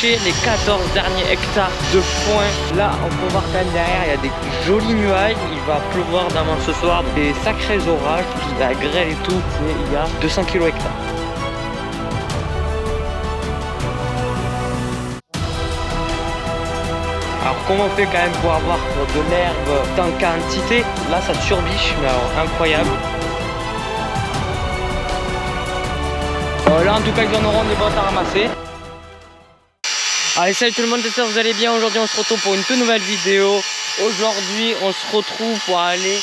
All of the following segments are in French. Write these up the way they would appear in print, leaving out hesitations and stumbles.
faucher les 14 derniers hectares de foin. Là, on peut voir quand même derrière, il y a des jolis nuages. Il va pleuvoir demain ce soir, des sacrés orages, de la grêle et tout. Et il y a 200 kg hectares. Alors comment on fait quand même pour avoir de l'herbe en quantité? Là ça surbiche, mais alors incroyable. Là en tout cas ils en auront des bottes à ramasser. Allez, salut tout le monde, j'espère que vous allez bien. Aujourd'hui on se retrouve pour une toute nouvelle vidéo. Aujourd'hui on se retrouve pour aller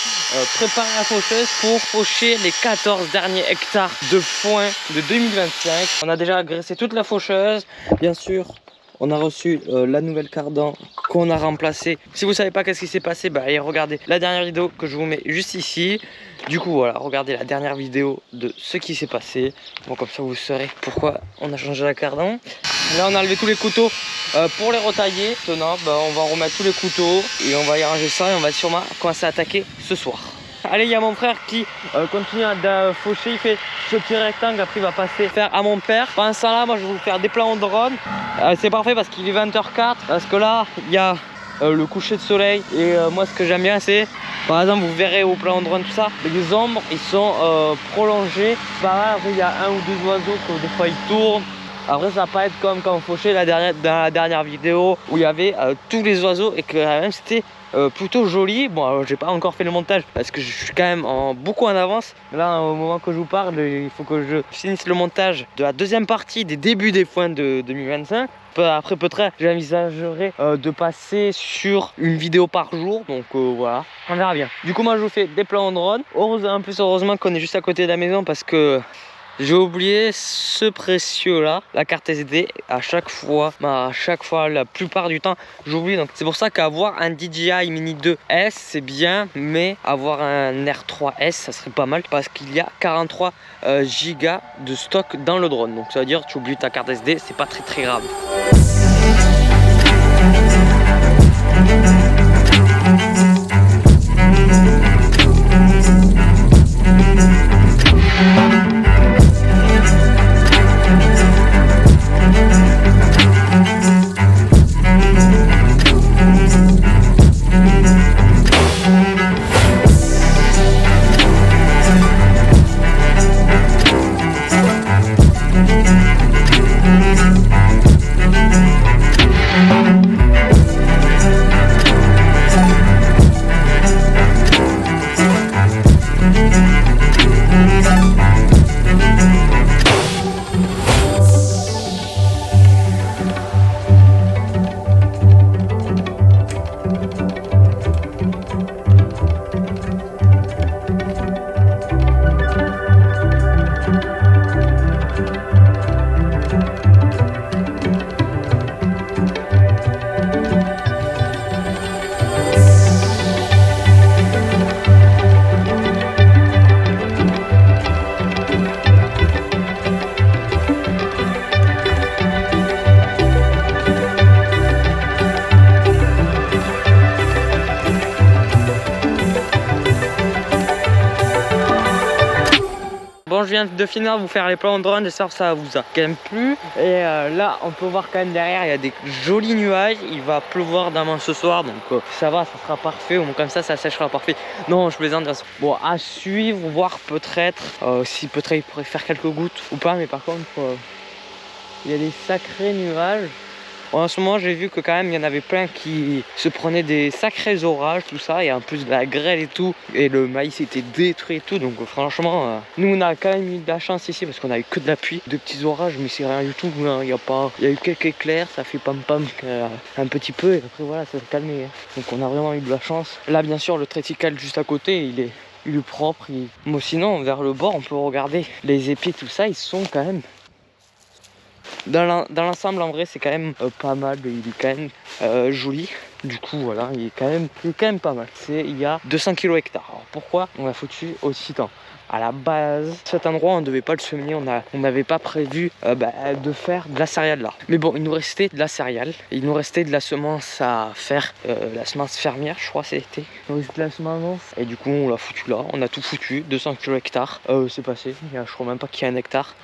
préparer la faucheuse pour faucher les 14 derniers hectares de foin de 2025. On a déjà agressé toute la faucheuse, bien sûr. On a reçu la nouvelle cardan qu'on a remplacée. Si vous savez pas qu'est-ce qui s'est passé, bah allez regarder la dernière vidéo que je vous mets juste ici. Du coup voilà, regardez la dernière vidéo de ce qui s'est passé. Bon, comme ça vous saurez pourquoi on a changé la cardan. Là on a enlevé tous les couteaux pour les retailler. Maintenant bah, on va remettre tous les couteaux et on va y arranger ça et on va sûrement commencer à attaquer ce soir. Allez, il y a mon frère qui continue à faucher, il fait ce petit rectangle, après il va passer faire à mon père. Pendant ce temps-là, moi je vais vous faire des plans en drone. C'est parfait parce qu'il est 20h04, parce que là il y a le coucher de soleil. Et moi ce que j'aime bien c'est, par exemple vous verrez au plan en drone tout ça, les ombres ils sont prolongés. Pareil, après il y a un ou deux oiseaux que des fois ils tournent. Après ça va pas être comme quand on fauchait dans la dernière vidéo où il y avait tous les oiseaux et que même c'était plutôt joli. Bon, j'ai pas encore fait le montage parce que je suis quand même beaucoup en avance. Là, au moment que je vous parle, il faut que je finisse le montage de la deuxième partie des débuts des foins de 2025. Après peut-être j'envisagerai de passer sur une vidéo par jour. Donc voilà, on verra bien. Du coup moi je vous fais des plans en drone. Heureusement qu'on est juste à côté de la maison parce que j'ai oublié ce précieux là, la carte SD. À chaque fois, la plupart du temps, j'oublie. Donc c'est pour ça qu'avoir un DJI Mini 2S c'est bien, mais avoir un R3S ça serait pas mal parce qu'il y a 43 Go de stock dans le drone. Donc ça veut dire que tu oublies ta carte SD, c'est pas très grave. Bon, je viens de finir de vous faire les plans en drone, j'espère que ça vous a quand même plu. Et là, on peut voir quand même derrière, il y a des jolis nuages. Il va pleuvoir demain ce soir, donc ça va, ça sera parfait. Au moins comme ça séchera parfait. Non, je plaisante. Bon, à suivre, voir peut-être si peut-être il pourrait faire quelques gouttes ou pas. Mais par contre, il y a des sacrés nuages. En ce moment j'ai vu que quand même il y en avait plein qui se prenaient des sacrés orages, tout ça, et en plus de la grêle et tout, et le maïs était détruit et tout. Donc franchement nous on a quand même eu de la chance ici parce qu'on a eu que de la pluie, de petits orages, mais c'est rien du tout, hein. Il y a eu quelques éclairs, ça fait pam pam un petit peu, et après voilà, ça s'est calmé, hein. Donc on a vraiment eu de la chance. Là bien sûr le trétical juste à côté il est propre. Moi sinon vers le bord on peut regarder les épis, tout ça, ils sont quand même dans l'ensemble. En vrai c'est quand même pas mal, il est quand même joli. Du coup voilà, il est quand même pas mal. Il y a 200 kg hectares. Alors pourquoi on l'a foutu aussi temps? À la base, cet endroit on devait pas le semer, on n'avait pas prévu de faire de la céréale là. Mais bon, il nous restait de la céréale, il nous restait de la semence à faire, la semence fermière je crois c'était. Il nous restait de la semence et du coup on l'a foutu là, on a tout foutu, 200 kg hectares. C'est passé, je crois même pas qu'il y a un hectare.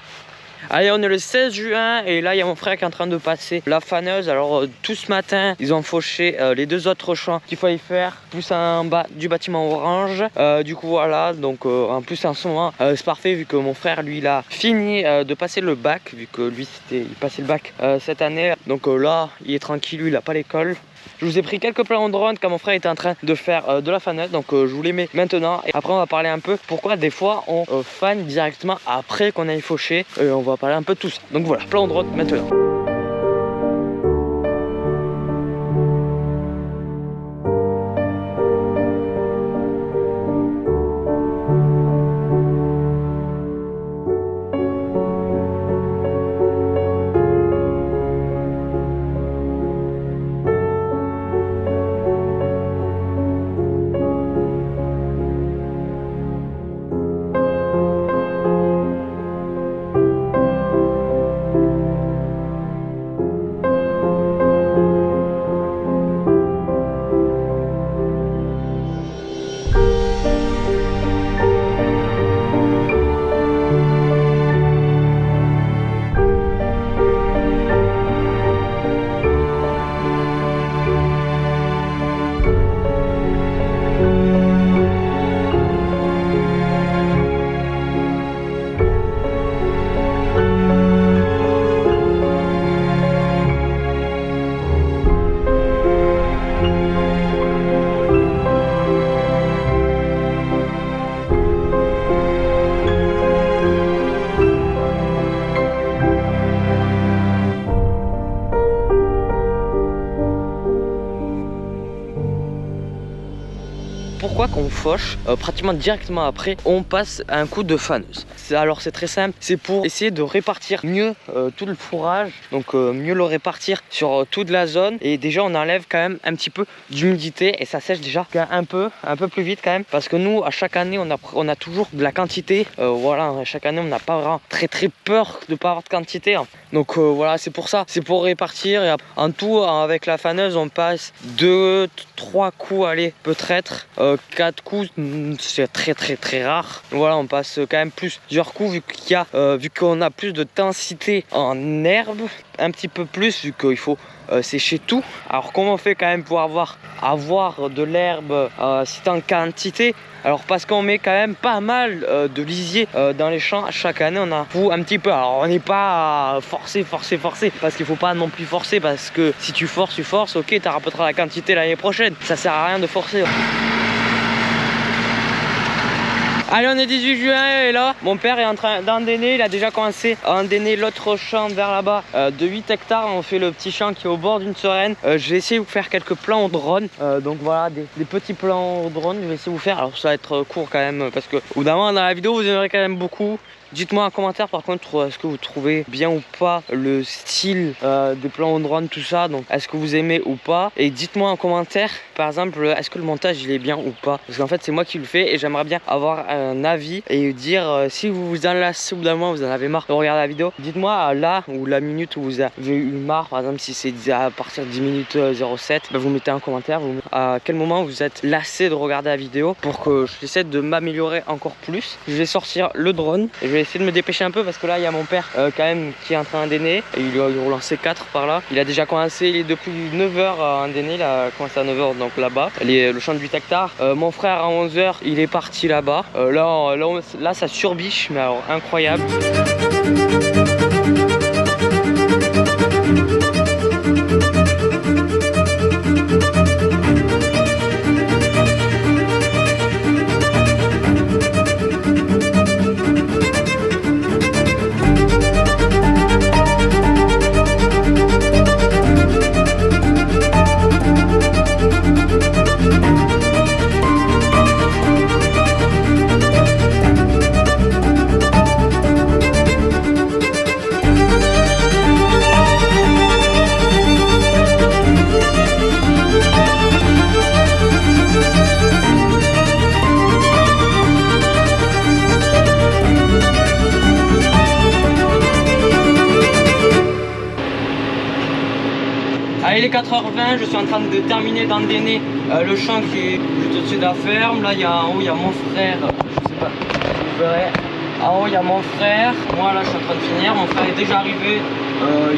Allez, on est le 16 juin et là il y a mon frère qui est en train de passer la faneuse. Alors tout ce matin ils ont fauché les 2 autres champs qu'il fallait faire, plus en bas du bâtiment orange. Du coup voilà, donc en plus en ce moment c'est parfait vu que mon frère lui il a fini de passer le bac, vu que lui il passait le bac cette année. Donc là il est tranquille, lui il a pas l'école. Je vous ai pris quelques plans de drone quand mon frère était en train de faire de la faneuse, donc je vous les mets maintenant. Et après on va parler un peu pourquoi des fois on fane directement après qu'on aille faucher. On va parler un peu de tout ça. Donc voilà, plan de drone maintenant. Pourquoi qu'on fauche pratiquement directement après on passe un coup de faneuse. Alors c'est très simple, c'est pour essayer de répartir mieux tout le fourrage, donc mieux le répartir sur toute la zone, et déjà on enlève quand même un petit peu d'humidité et ça sèche déjà un peu plus vite quand même, parce que nous à chaque année on a toujours de la quantité, voilà, chaque année on n'a pas vraiment très peur de pas avoir de quantité, hein. Donc voilà, c'est pour ça, c'est pour répartir. Et en tout avec la faneuse on passe 2-3 coups, allez peut-être 4 coups, c'est très rare. Voilà, on passe quand même plusieurs coups vu qu'on a plus de densité en herbe, un petit peu plus vu qu'il faut sécher tout. Alors comment on fait quand même pour avoir de l'herbe si en quantité? Alors parce qu'on met quand même pas mal de lisier dans les champs. Chaque année on en fout un petit peu. Alors on n'est pas forcé parce qu'il faut pas non plus forcer, parce que si tu forces, ok, tu rapporteras la quantité l'année prochaine. Ça sert à rien de forcer. Allez, on est 18 juin et là mon père est en train d'endéner. Il a déjà commencé à endéner l'autre champ vers là-bas de 8 hectares. On fait le petit champ qui est au bord d'une sereine. Je vais essayer de vous faire quelques plans au drone, donc voilà, des petits plans au drone. Je vais essayer de vous faire, alors ça va être court quand même, parce que au bout d'un moment dans la vidéo vous aimerez quand même beaucoup. Dites-moi en commentaire par contre, est-ce que vous trouvez bien ou pas le style des plans au drone, tout ça. Donc est-ce que vous aimez ou pas, et dites-moi en commentaire par exemple, est-ce que le montage il est bien ou pas, parce qu'en fait c'est moi qui le fais et j'aimerais bien avoir un avis et dire si vous vous enlacez au bout d'un moment, vous en avez marre de regarder la vidéo. Dites-moi là ou la minute où vous avez eu marre, par exemple si c'est à partir de 10 minutes 07, bah, vous mettez un commentaire, à quel moment vous êtes lassé de regarder la vidéo pour que j'essaie de m'améliorer encore plus. Je vais sortir le drone et je vais essayer de me dépêcher un peu, parce que là il y a mon père quand même qui est en train d'endéner, et il a relancé 4 par là. Il a déjà commencé, il est depuis 9h à endéner, il a commencé à 9h donc là-bas, le champ de 8 hectares. Mon frère à 11h il est parti là-bas. Là ça surbiche, mais alors incroyable. Allez, il est 4h20, je suis en train de terminer d'endéner le champ qui est juste au-dessus de la ferme. Là, en haut, il y a mon frère, je sais pas si vous verrez. En haut, il y a mon frère. Moi, là, je suis en train de finir. Mon frère est déjà arrivé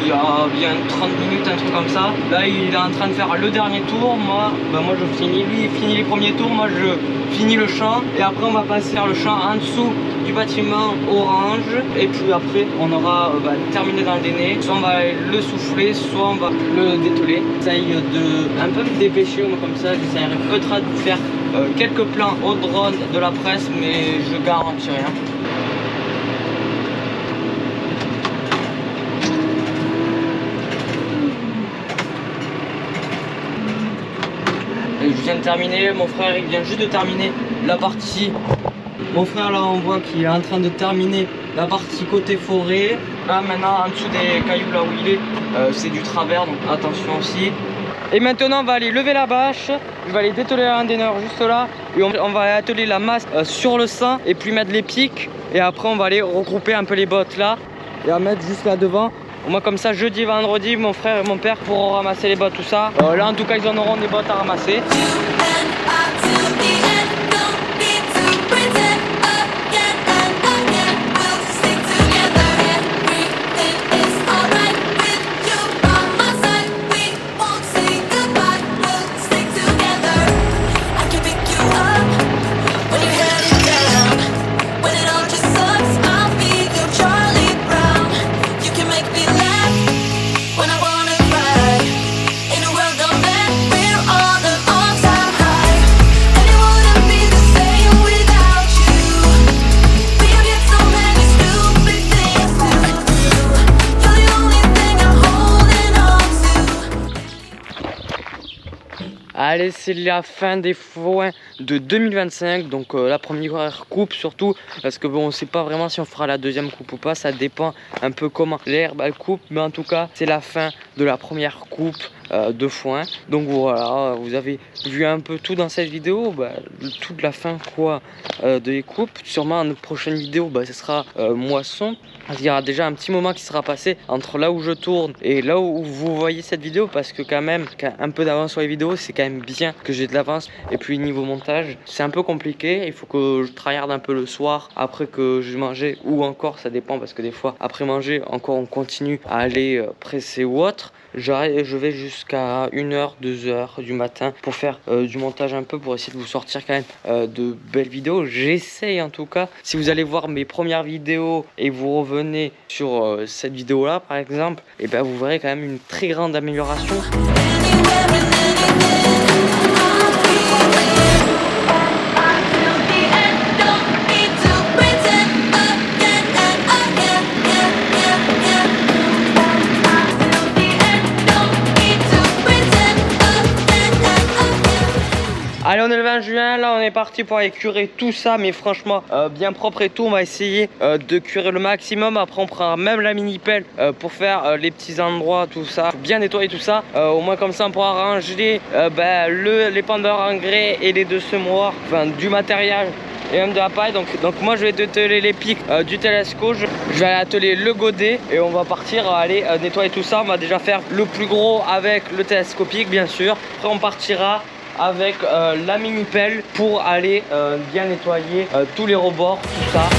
il y a bien 30 minutes, un truc comme ça. Là, il est en train de faire le dernier tour. Moi, je finis. Lui, il finit les premiers tours. Moi, je finis le champ. Et après, on va passer faire le champ en dessous du bâtiment orange. Et puis après, on aura terminé dans le déné. Soit on va le souffler, soit on va le dételer. J'essaye de un peu me dépêcher comme ça. J'essaierai peut-être de faire quelques plans au drone de la presse, mais je garantis rien. Et je viens de terminer, mon frère il vient juste de terminer la partie. Mon frère là on voit qu'il est en train de terminer la partie côté forêt. Là maintenant en dessous des cailloux là où il est, c'est du travers, donc attention aussi. Et maintenant on va aller lever la bâche, je vais aller dételer un déneur juste là. Et on va aller atteler la masse sur le sein et puis mettre les pics. Et après on va aller regrouper un peu les bottes là et à mettre juste là devant. Moi comme ça jeudi, vendredi, mon frère et mon père pourront ramasser les bottes, tout ça. Là en tout cas ils en auront des bottes à ramasser. Allez, c'est la fin des foins de 2025, donc la première coupe surtout, parce que bon, on sait pas vraiment si on fera la deuxième coupe ou pas, ça dépend un peu comment l'herbe elle coupe, mais en tout cas c'est la fin de la première coupe de foin. Donc voilà, vous avez vu un peu tout dans cette vidéo, toute la fin quoi de les coupes. Sûrement une prochaine vidéo, ce sera moisson. Il y aura déjà un petit moment qui sera passé entre là où je tourne et là où vous voyez cette vidéo, parce que quand même un peu d'avance sur les vidéos, c'est quand même bien que j'ai de l'avance. Et puis niveau montage, c'est un peu compliqué, il faut que je tryhard un peu le soir après que j'ai mangé, ou encore ça dépend, parce que des fois après manger encore on continue à aller presser ou autre. Je vais jusqu'à 1h, 2h du matin pour faire du montage un peu, pour essayer de vous sortir quand même de belles vidéos. J'essaye en tout cas. Si vous allez voir mes premières vidéos et vous revenez sur cette vidéo là par exemple, et vous verrez quand même une très grande amélioration. Allez, on est le 20 juin, là on est parti pour aller curer tout ça, mais franchement bien propre et tout. On va essayer de curer le maximum. Après on prendra même la mini pelle pour faire les petits endroits, tout ça, bien nettoyer tout ça. Au moins comme ça on pourra ranger les pendeurs engrais et les deux semoirs, enfin du matériel et même de la paille. Donc moi je vais dételer les pics du Telesco, je vais aller atteler le godet et on va partir aller nettoyer tout ça. On va déjà faire le plus gros avec le télescopique bien sûr. Après on partira avec la mini pelle pour aller bien nettoyer tous les rebords, tout ça.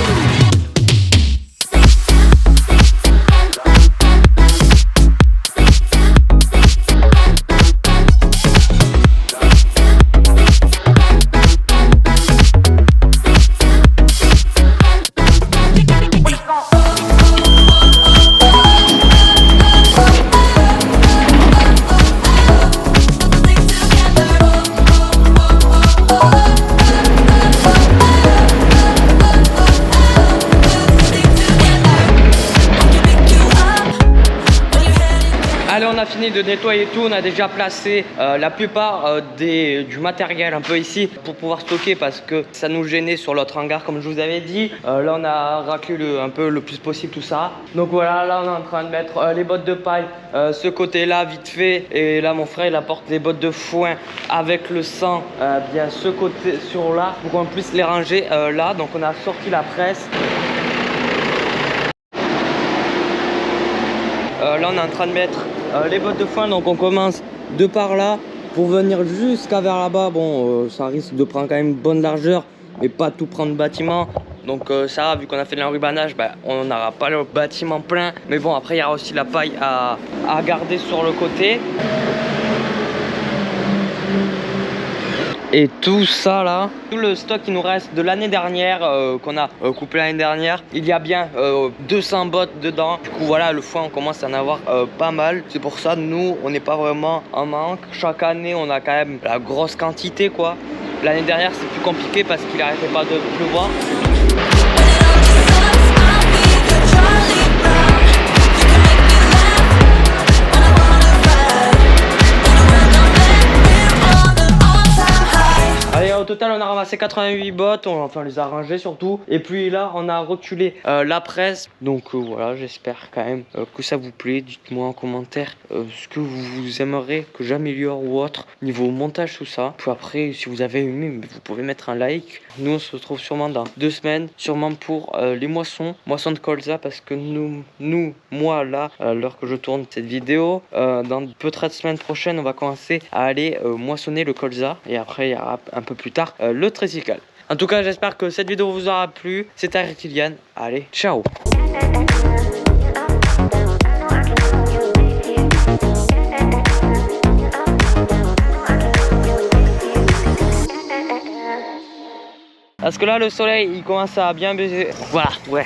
On a fini de nettoyer tout, on a déjà placé la plupart du matériel un peu ici pour pouvoir stocker, parce que ça nous gênait sur l'autre hangar comme je vous avais dit. Là on a raclé un peu le plus possible tout ça. Donc voilà, là on est en train de mettre les bottes de paille ce côté là vite fait, et là mon frère il apporte les bottes de foin avec le sang bien ce côté sur là pour qu'on puisse les ranger là. Donc on a sorti la presse. Là on est en train de mettre les bottes de foin, donc on commence de par là pour venir jusqu'à vers là-bas. Bon ça risque de prendre quand même une bonne largeur, mais pas tout prendre le bâtiment. Donc ça va, vu qu'on a fait de l'enrubanage, bah, on n'aura pas le bâtiment plein. Mais bon, après il y aura aussi la paille à garder sur le côté. Et tout ça là, tout le stock qui nous reste de l'année dernière, qu'on a coupé l'année dernière, il y a bien 200 bottes dedans. Du coup voilà, le foin on commence à en avoir pas mal. C'est pour ça nous on n'est pas vraiment en manque. Chaque année on a quand même la grosse quantité quoi. L'année dernière c'est plus compliqué parce qu'il n'arrêtait pas de pleuvoir. Allez, au total, on a ramassé 88 bottes, on les a rangées surtout. Et puis là, on a reculé la presse. Donc voilà, j'espère quand même que ça vous plaît. Dites-moi en commentaire ce que vous aimeriez que j'améliore ou autre niveau montage, tout ça. Puis après, si vous avez aimé, vous pouvez mettre un like. Nous, on se retrouve sûrement dans 2 semaines, sûrement pour les moissons de colza. Parce que moi là, à l'heure que je tourne cette vidéo, dans peut-être la semaine prochaine, on va commencer à aller moissonner le colza. Et après, il y aura un peu plus tard le tricycle. En tout cas, j'espère que cette vidéo vous aura plu. C'était Reptilian. Allez, ciao. Parce que là, le soleil, il commence à bien baiser. Voilà, ouais.